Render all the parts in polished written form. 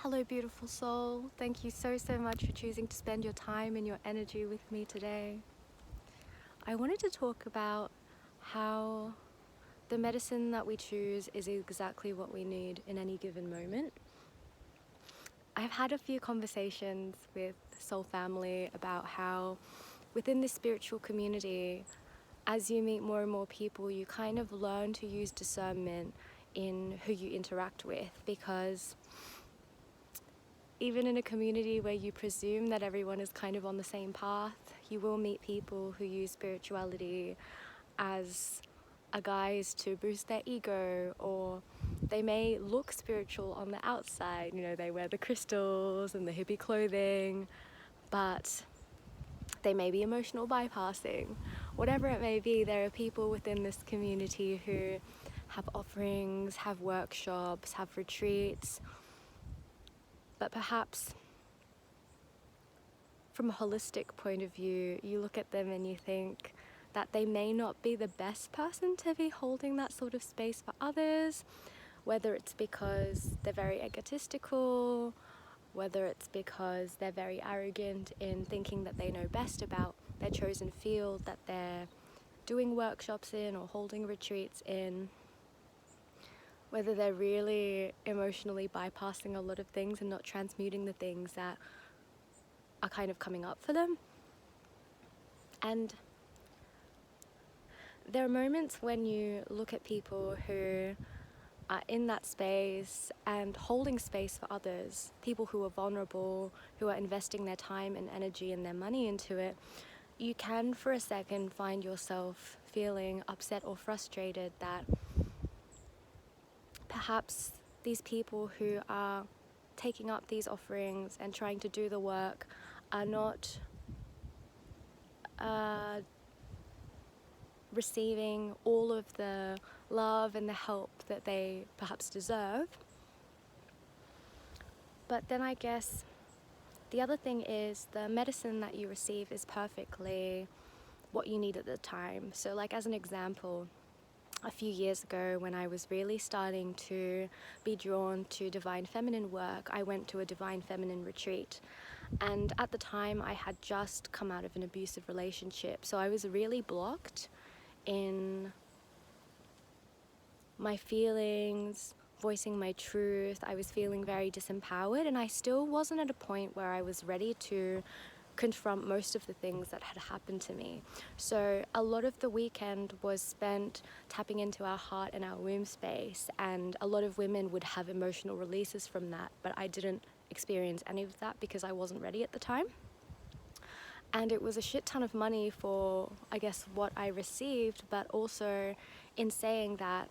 Hello, beautiful soul. Thank you so much for choosing to spend your time and your energy with me today. I wanted to talk about how the medicine that we choose is exactly what we need in any given moment. I've had a few conversations with Soul Family about how within this spiritual community, as you meet more and more people, you kind of learn to use discernment in who you interact with, because even in a community where you presume that everyone is kind of on the same path, you will meet people who use spirituality as a guise to boost their ego, or they may look spiritual on the outside. You know, they wear the crystals and the hippie clothing, but they may be emotional bypassing. Whatever it may be, there are people within this community who have offerings, have workshops, have retreats, but perhaps from a holistic point of view, you look at them and you think that they may not be the best person to be holding that sort of space for others, whether it's because they're very egotistical, whether it's because they're very arrogant in thinking that they know best about their chosen field that they're doing workshops in or holding retreats in, whether they're really emotionally bypassing a lot of things and not transmuting the things that are kind of coming up for them. And there are moments when you look at people who are in that space and holding space for others, people who are vulnerable, who are investing their time and energy and their money into it, you can for a second find yourself feeling upset or frustrated that perhaps these people who are taking up these offerings and trying to do the work are not receiving all of the love and the help that they perhaps deserve. But then I guess the other thing is the medicine that you receive is perfectly what you need at the time. So like as an example, a few years ago when I was really starting to be drawn to divine feminine work, I went to a divine feminine retreat. And at the time I had just come out of an abusive relationship. So I was really blocked in my feelings, voicing my truth. I was feeling very disempowered, and I still wasn't at a point where I was ready to confront most of the things that had happened to me. So a lot of the weekend was spent tapping into our heart and our womb space, and a lot of women would have emotional releases from that, but I didn't experience any of that because I wasn't ready at the time. And it was a shit ton of money for, I guess, what I received, but also in saying that,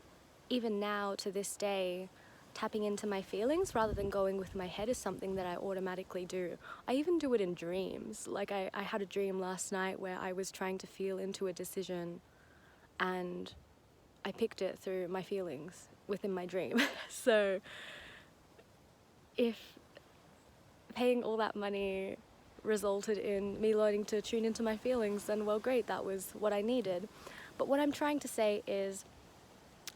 even now to this day, tapping into my feelings rather than going with my head is something that I automatically do. I even do it in dreams. Like I had a dream last night where I was trying to feel into a decision and I picked it through my feelings within my dream. So if paying all that money resulted in me learning to tune into my feelings, then well, great, that was what I needed. But what I'm trying to say is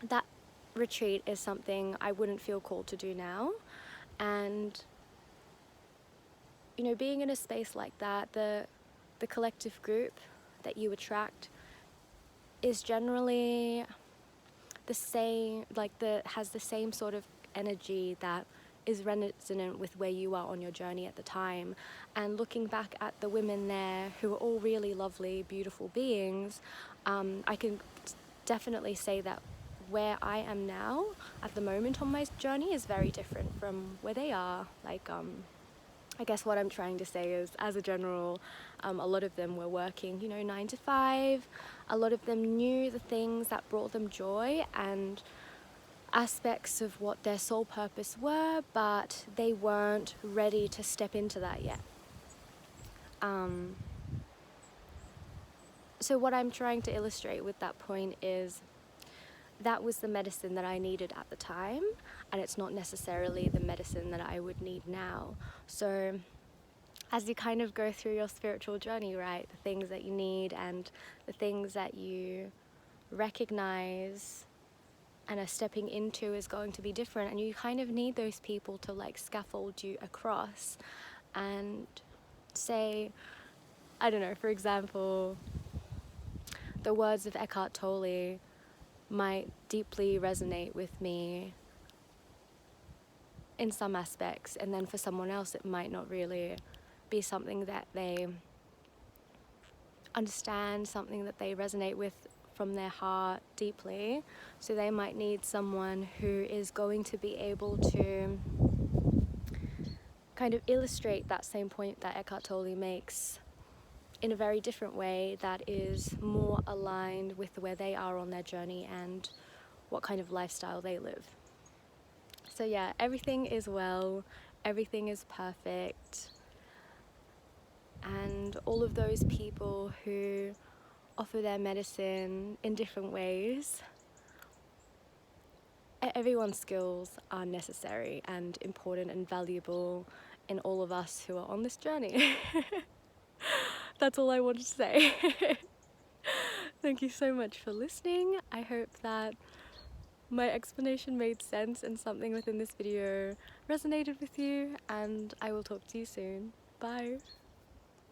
that retreat is something I wouldn't feel called to do now. And you know, being in a space like that, the collective group that you attract is generally the same, like has the same sort of energy that is resonant with where you are on your journey at the time. And looking back at the women there who are all really lovely, beautiful beings, I can definitely say that where I am now at the moment on my journey is very different from where they are. Like I guess what I'm trying to say is, as a general, a lot of them were working, 9 to 5. A lot of them knew the things that brought them joy and aspects of what their soul purpose were, but they weren't ready to step into that yet. So what I'm trying to illustrate with that point is that was the medicine that I needed at the time, and it's not necessarily the medicine that I would need now. So as you kind of go through your spiritual journey, right, the things that you need and the things that you recognize and are stepping into is going to be different, and you kind of need those people to like scaffold you across and say, I don't know, for example, the words of Eckhart Tolle might deeply resonate with me in some aspects, and then for someone else it might not really be something that they understand, something that they resonate with from their heart deeply. So they might need someone who is going to be able to kind of illustrate that same point that Eckhart Tolle makes in a very different way that is more aligned with where they are on their journey and what kind of lifestyle they live. So yeah, everything is well, everything is perfect, and all of those people who offer their medicine in different ways, everyone's skills are necessary and important and valuable in all of us who are on this journey. That's all I wanted to say. Thank you so much for listening. I hope that my explanation made sense and something within this video resonated with you, and I will talk to you soon. Bye.